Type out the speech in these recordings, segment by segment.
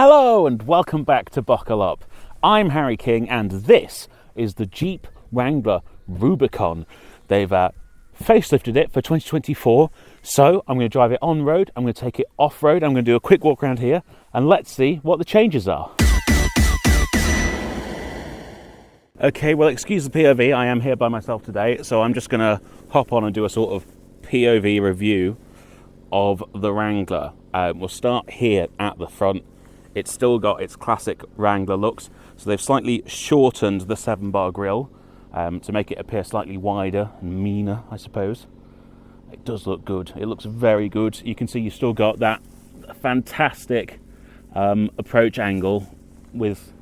Hello and welcome back to Buckle Up. I'm Harry King and this is the Jeep Wrangler Rubicon. They've facelifted it for 2024, so I'm going to drive it on road, I'm going to take it off road, I'm going to do a quick walk around here and let's see what the changes are. Okay, well, excuse the POV, I am here by myself today, so I'm just going to hop on and do a sort of POV review of the Wrangler. We'll start here at the front. It's still got its classic Wrangler looks, so they've slightly shortened the 7-bar grille to make it appear slightly wider and meaner, I suppose. It does look good. It looks very good. You can see you've still got that fantastic approach angle with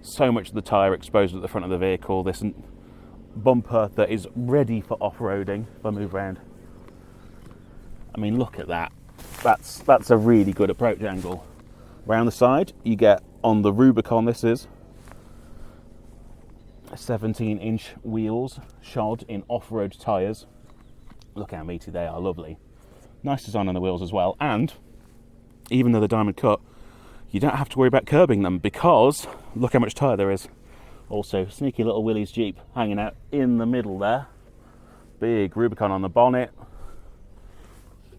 so much of the tyre exposed at the front of the vehicle. This bumper that is ready for off-roading. If I move around, I mean, look at that. That's a really good approach angle. Around the side, you get, on the Rubicon, this is 17-inch wheels shod in off-road tyres. Look how meaty they are, lovely. Nice design on the wheels as well, and even though they're diamond cut, you don't have to worry about curbing them because look how much tyre there is. Also, sneaky little Willys Jeep hanging out in the middle there. Big Rubicon on the bonnet.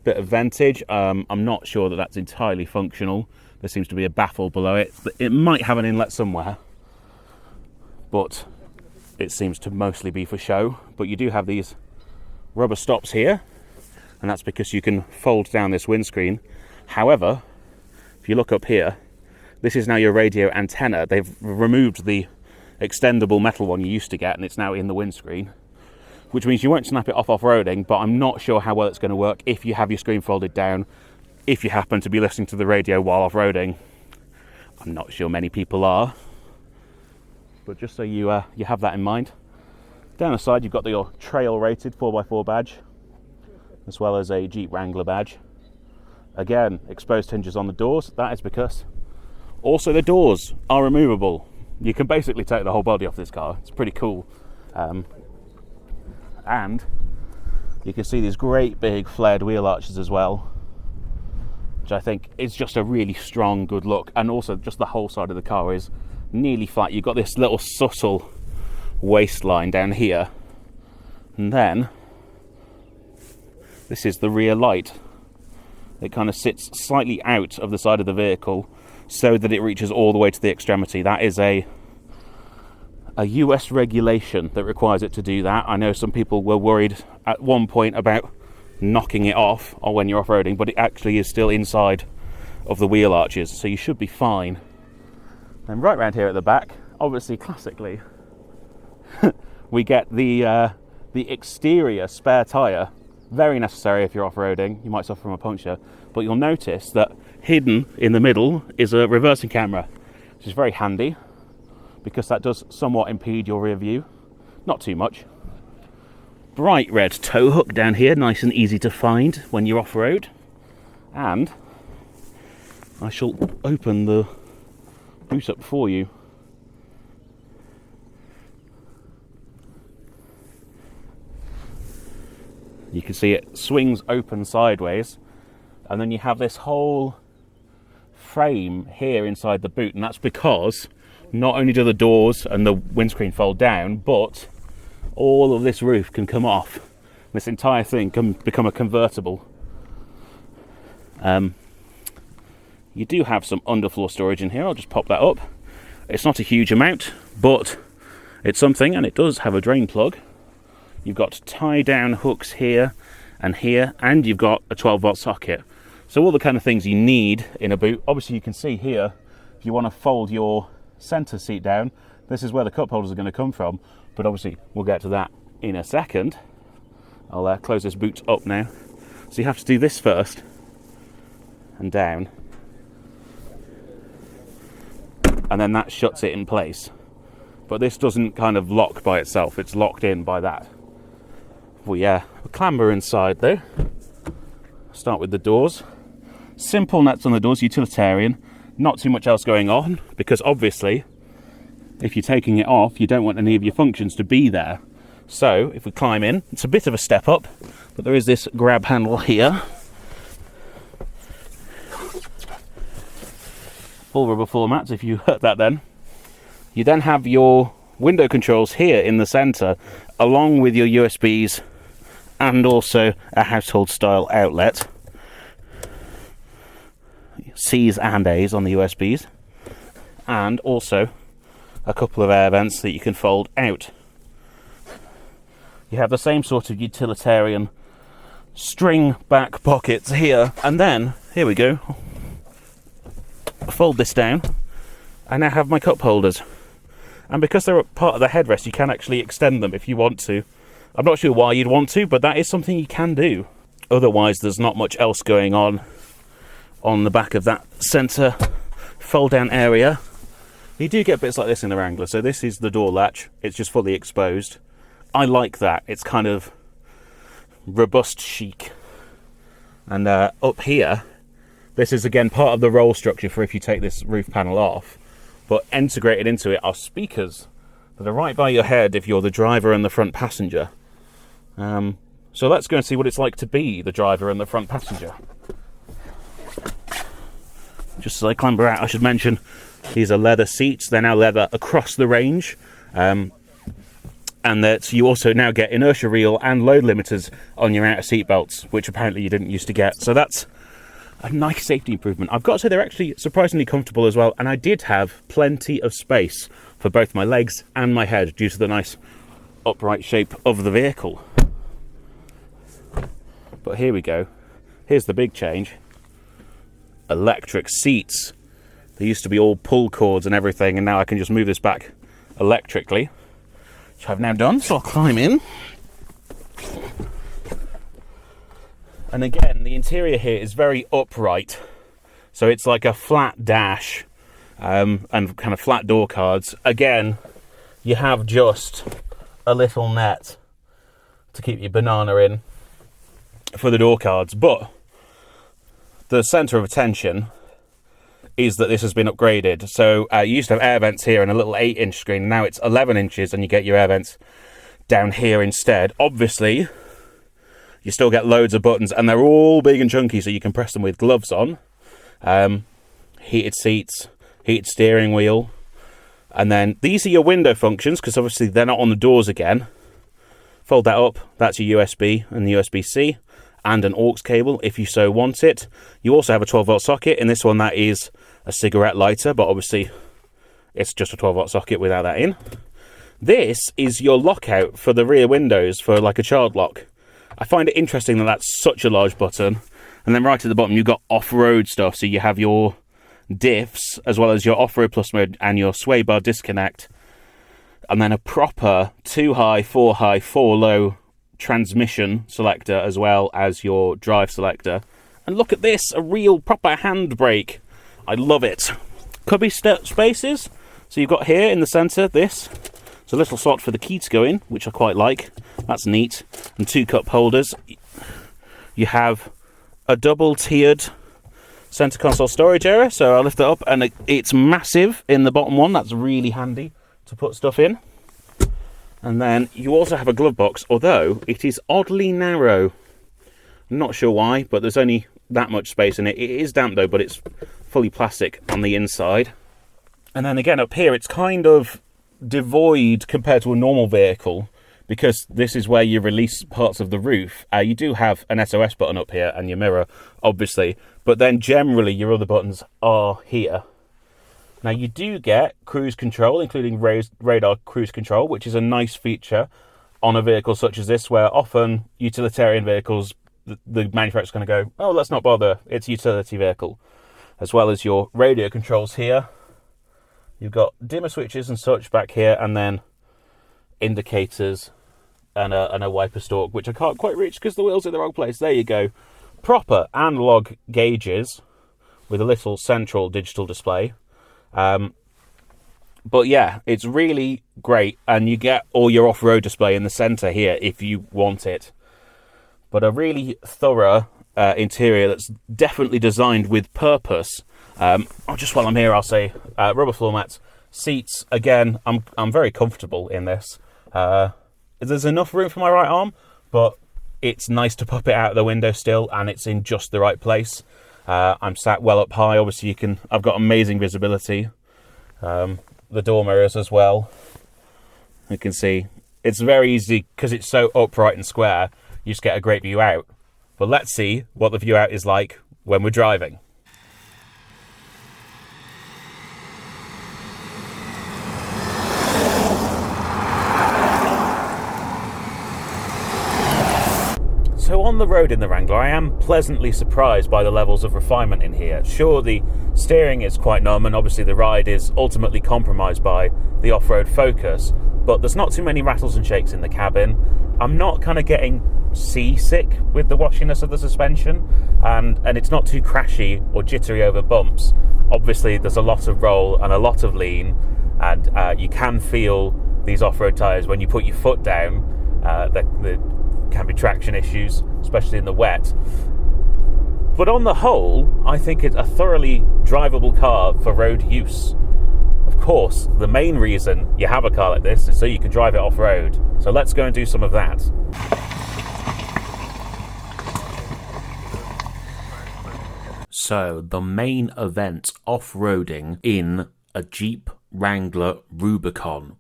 Bit of ventage. I'm not sure that that's entirely functional. There seems to be a baffle below it. It might have an inlet somewhere, but it seems to mostly be for show. But you do have these rubber stops here, and that's because you can fold down this windscreen. However, if you look up here, this is now your radio antenna. They've removed the extendable metal one you used to get, and it's now in the windscreen, which means you won't snap it off-roading, but I'm not sure how well it's going to work if you have your screen folded down, if you happen to be listening to the radio while off-roading. I'm not sure many people are, but just so you have that in mind. Down the side, you've got your trail-rated 4x4 badge, as well as a Jeep Wrangler badge. Again, exposed hinges on the doors. That is because also the doors are removable. You can basically take the whole body off this car. It's pretty cool. And you can see these great big flared wheel arches as well, which I think is just a really strong, good look. And also just the whole side of the car is nearly flat. You've got this little subtle waistline down here, and then this is the rear light. It kind of sits slightly out of the side of the vehicle so that it reaches all the way to the extremity. That is a US regulation that requires it to do that. I know some people were worried at one point about knocking it off or when you're off-roading, but it actually is still inside of the wheel arches, so you should be fine. And right round here at the back, obviously classically, we get the exterior spare tyre. Very necessary if you're off-roading. You might suffer from a puncture, but you'll notice that hidden in the middle is a reversing camera, which is very handy because that does somewhat impede your rear view. Not too much. Bright red tow hook down here, nice and easy to find when you're off-road. And I shall open the boot up for you. You can see it swings open sideways, and then you have this whole frame here inside the boot, and that's because not only do the doors and the windscreen fold down, but all of this roof can come off. This entire thing can become a convertible. You do have some underfloor storage in here. I'll just pop that up. It's not a huge amount, but it's something, and it does have a drain plug. You've got tie-down hooks here, and you've got a 12-volt socket. So all the kind of things you need in a boot. Obviously, you can see here, if you want to fold your centre seat down, this is where the cup holders are going to come from. But obviously, we'll get to that in a second. I'll close this boot up now. So you have to do this first, and down. And then that shuts it in place. But this doesn't kind of lock by itself. It's locked in by that. Well, yeah, we'll clamber inside though. Start with the doors. Simple nuts on the doors, utilitarian. Not too much else going on, because obviously, if you're taking it off, you don't want any of your functions to be there. So, if we climb in, it's a bit of a step up, but there is this grab handle here. full rubber floor mats if you heard that then. You then have your window controls here in the centre, along with your USBs and also a household style outlet. C's and A's on the USBs, and also a couple of air vents that you can fold out. You have the same sort of utilitarian string back pockets here, and then here we go, fold this down. I now have my cup holders, and because they're part of the headrest you can actually extend them if you want to. I'm not sure why you'd want to, but that is something you can do. Otherwise there's not much else going on the back of that centre fold down area. You do get bits like this in the Wrangler. So this is the door latch, it's just fully exposed. I like that, it's kind of robust chic. And up here, this is again part of the roll structure for if you take this roof panel off, but integrated into it are speakers that are right by your head if you're the driver and the front passenger. So let's go and see what it's like to be the driver and the front passenger. Just as I clamber out, I should mention these are leather seats. They're now leather across the range, and that you also now get inertia reel and load limiters on your outer seat belts, which apparently you didn't used to get. So that's a nice safety improvement. I've got to say they're actually surprisingly comfortable as well, and I did have plenty of space for both my legs and my head due to the nice upright shape of the vehicle. But here we go. Here's the big change. Electric seats. They used to be all pull cords and everything, and now I can just move this back electrically, which I've now done. So I'll climb in, and again the interior here is very upright, so it's like a flat dash and kind of flat door cards. Again, you have just a little net to keep your banana in for the door cards, but the centre of attention is that this has been upgraded. So you used to have air vents here and a little 8-inch screen. Now it's 11 inches and you get your air vents down here instead. Obviously, you still get loads of buttons and they're all big and chunky, so you can press them with gloves on. Heated seats, heated steering wheel. And then these are your window functions, because obviously they're not on the doors again. Fold that up, that's your USB and the USB-C. And an aux cable if you so want it. You also have a 12 volt socket. In this one that is a cigarette lighter, but obviously it's just a 12 volt socket without that in. This is your lockout for the rear windows for like a child lock. I find it interesting that that's such a large button. And then right at the bottom you've got off-road stuff, so you have your diffs as well as your off-road plus mode and your sway bar disconnect, and then a proper 2 high, 4 high, 4 low transmission selector as well as your drive selector. And look at this, a real proper handbrake. I love it. Cubby spaces, so you've got here in the centre this, it's a little slot for the key to go in, which I quite like, that's neat, and 2 cup holders. You have a double tiered centre console storage area, so I'll lift it up and it's massive in the bottom one. That's really handy to put stuff in. And then you also have a glove box, although it is oddly narrow. I'm not sure why, but there's only that much space in it. It is damp though, but it's fully plastic on the inside. And then again up here, it's kind of devoid compared to a normal vehicle, because this is where you release parts of the roof. You do have an SOS button up here and your mirror, obviously, but then generally your other buttons are here. Now you do get cruise control, including radar cruise control, which is a nice feature on a vehicle such as this, where often utilitarian vehicles, the manufacturer's going to go, oh, let's not bother, it's a utility vehicle. As well as your radio controls here. You've got dimmer switches and such back here, and then indicators and a wiper stalk, which I can't quite reach because the wheel's in the wrong place. There you go. Proper analog gauges with a little central digital display. But yeah, it's really great, and you get all your off-road display in the centre here if you want it. But a really thorough interior that's definitely designed with purpose. Just while I'm here, I'll say rubber floor mats, seats. Again, I'm very comfortable in this. There's enough room for my right arm, but it's nice to pop it out of the window still, and it's in just the right place. I'm sat well up high. Obviously, I've got amazing visibility. The door mirrors as well. You can see it's very easy because it's so upright and square. You just get a great view out. But let's see what the view out is like when we're driving. So on the road in the Wrangler, I am pleasantly surprised by the levels of refinement in here. Sure, the steering is quite numb, and obviously the ride is ultimately compromised by the off-road focus, but there's not too many rattles and shakes in the cabin. I'm not kind of getting seasick with the washiness of the suspension, and it's not too crashy or jittery over bumps. Obviously, there's a lot of roll and a lot of lean, and you can feel these off-road tyres when you put your foot down. There can be traction issues, especially in the wet. But on the whole, I think it's a thoroughly drivable car for road use. Of course, the main reason you have a car like this is so you can drive it off-road. So let's go and do some of that. So, the main event, off-roading in a Jeep Wrangler Rubicon.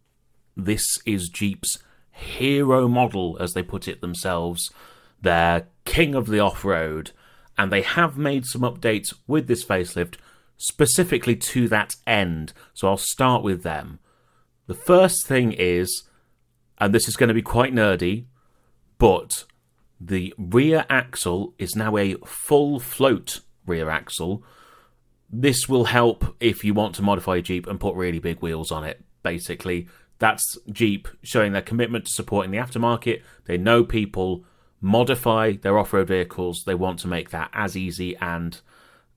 This is Jeep's hero model, as they put it themselves. They're king of the off-road, and they have made some updates with this facelift specifically to that end. So I'll start with them. The first thing is, and this is going to be quite nerdy, but the rear axle is now a full float rear axle. This will help if you want to modify a Jeep and put really big wheels on it, basically. That's Jeep showing their commitment to supporting the aftermarket. They know people modify their off-road vehicles. They want to make that as easy and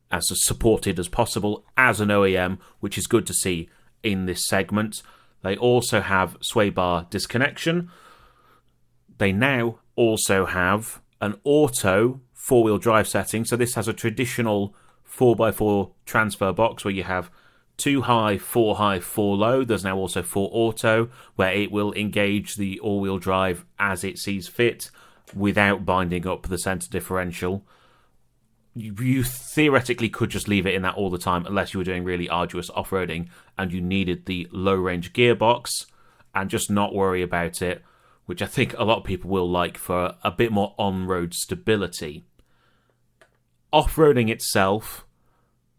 as supported as possible as an OEM, which is good to see in this segment. They also have sway bar disconnection. They now also have an auto four-wheel drive setting. So this has a traditional 4x4 transfer box where you have 2 high, 4 high, 4 low. There's now also 4 auto, where it will engage the all-wheel drive as it sees fit without binding up the centre differential. You theoretically could just leave it in that all the time unless you were doing really arduous off-roading and you needed the low-range gearbox and just not worry about it, which I think a lot of people will like for a bit more on-road stability. Off-roading itself,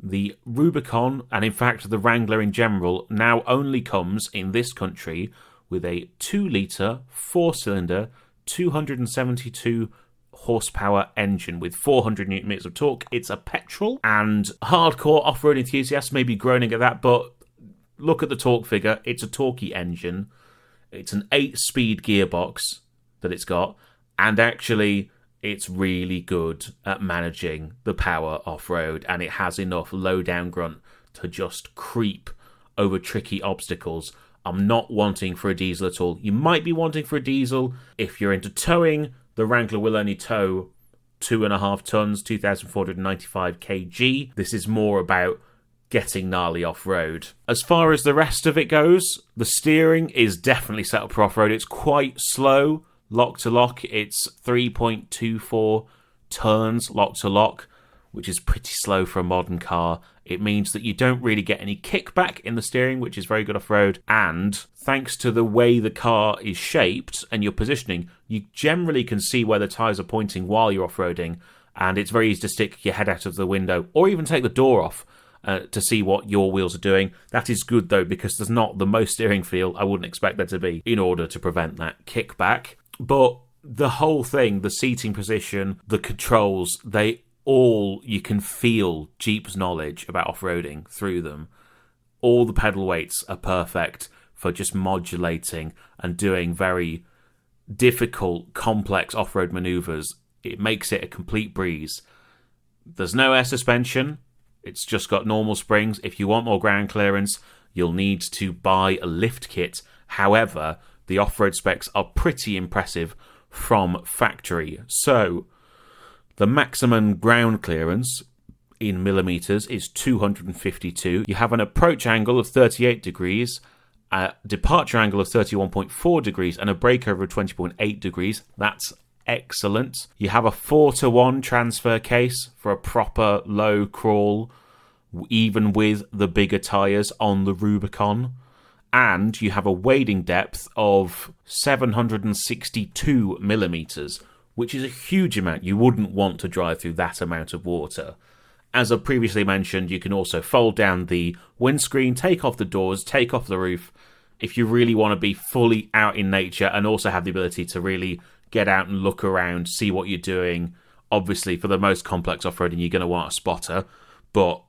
the Rubicon, and in fact the Wrangler in general, now only comes in this country with a 2-litre, 4-cylinder, 272 horsepower engine with 400 newton meters of torque. It's a petrol, and hardcore off-road enthusiasts may be groaning at that, but look at the torque figure. It's a torquey engine. It's an 8-speed gearbox that it's got, and actually it's really good at managing the power off-road, and it has enough low-down grunt to just creep over tricky obstacles. I'm not wanting for a diesel at all. You might be wanting for a diesel if you're into towing. The Wrangler will only tow 2.5 tons, 2,495 kg. This is more about getting gnarly off-road. As far as the rest of it goes, the steering is definitely set up for off-road. It's quite slow. Lock to lock, it's 3.24 turns lock to lock, which is pretty slow for a modern car. It means that you don't really get any kickback in the steering, which is very good off-road. And thanks to the way the car is shaped and your positioning, you generally can see where the tyres are pointing while you're off-roading. And it's very easy to stick your head out of the window or even take the door off to see what your wheels are doing. That is good, though, because there's not the most steering feel I wouldn't expect there to be in order to prevent that kickback. But the whole thing, the seating position, the controls, you can feel Jeep's knowledge about off-roading through them. All the pedal weights are perfect for just modulating and doing very difficult, complex off-road manoeuvres. It makes it a complete breeze. There's no air suspension. It's just got normal springs. If you want more ground clearance, you'll need to buy a lift kit. However, the off-road specs are pretty impressive from factory. So, the maximum ground clearance in millimetres is 252. You have an approach angle of 38 degrees, a departure angle of 31.4 degrees, and a breakover of 20.8 degrees. That's excellent. You have a 4-to-1 transfer case for a proper low crawl, even with the bigger tyres on the Rubicon. And you have a wading depth of 762 millimeters, which is a huge amount. You wouldn't want to drive through that amount of water. As I previously mentioned, you can also fold down the windscreen, take off the doors, take off the roof, if you really want to be fully out in nature and also have the ability to really get out and look around, see what you're doing. Obviously, for the most complex off-roading, you're going to want a spotter, but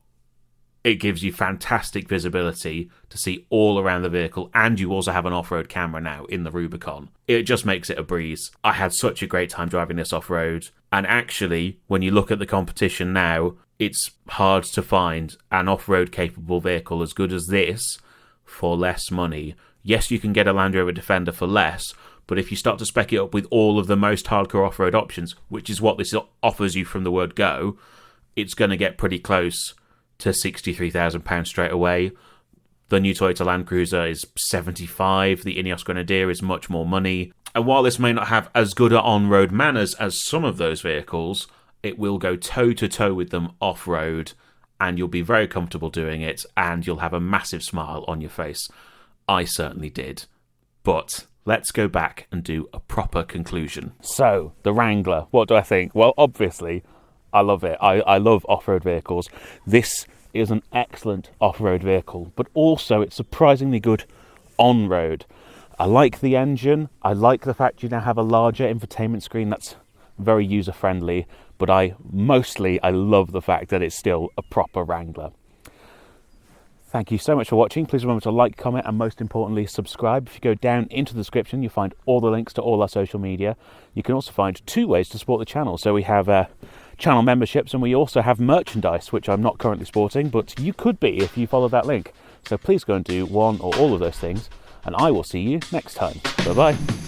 it gives you fantastic visibility to see all around the vehicle, and you also have an off-road camera now in the Rubicon. It just makes it a breeze. I had such a great time driving this off-road, and actually, when you look at the competition now, it's hard to find an off-road capable vehicle as good as this for less money. Yes, you can get a Land Rover Defender for less, but if you start to spec it up with all of the most hardcore off-road options, which is what this offers you from the word go, it's going to get pretty close to £63,000 straight away. The new Toyota Land Cruiser is 75. The INEOS Grenadier is much more money. And while this may not have as good on-road manners as some of those vehicles, it will go toe-to-toe with them off-road, and you'll be very comfortable doing it, and you'll have a massive smile on your face. I certainly did. But let's go back and do a proper conclusion. So, the Wrangler, what do I think? Well, obviously, I love it. I love off-road vehicles. This is an excellent off-road vehicle, but also it's surprisingly good on-road. I like the engine. I like the fact you now have a larger infotainment screen that's very user-friendly, but I love the fact that it's still a proper Wrangler. Thank you so much for watching. Please remember to like, comment, and most importantly, subscribe. If you go down into the description, you'll find all the links to all our social media. You can also find 2 ways to support the channel. So we have channel memberships, and we also have merchandise, which I'm not currently sporting, but you could be if you follow that link. So please go and do one or all of those things, and I will see you next time. Bye-bye.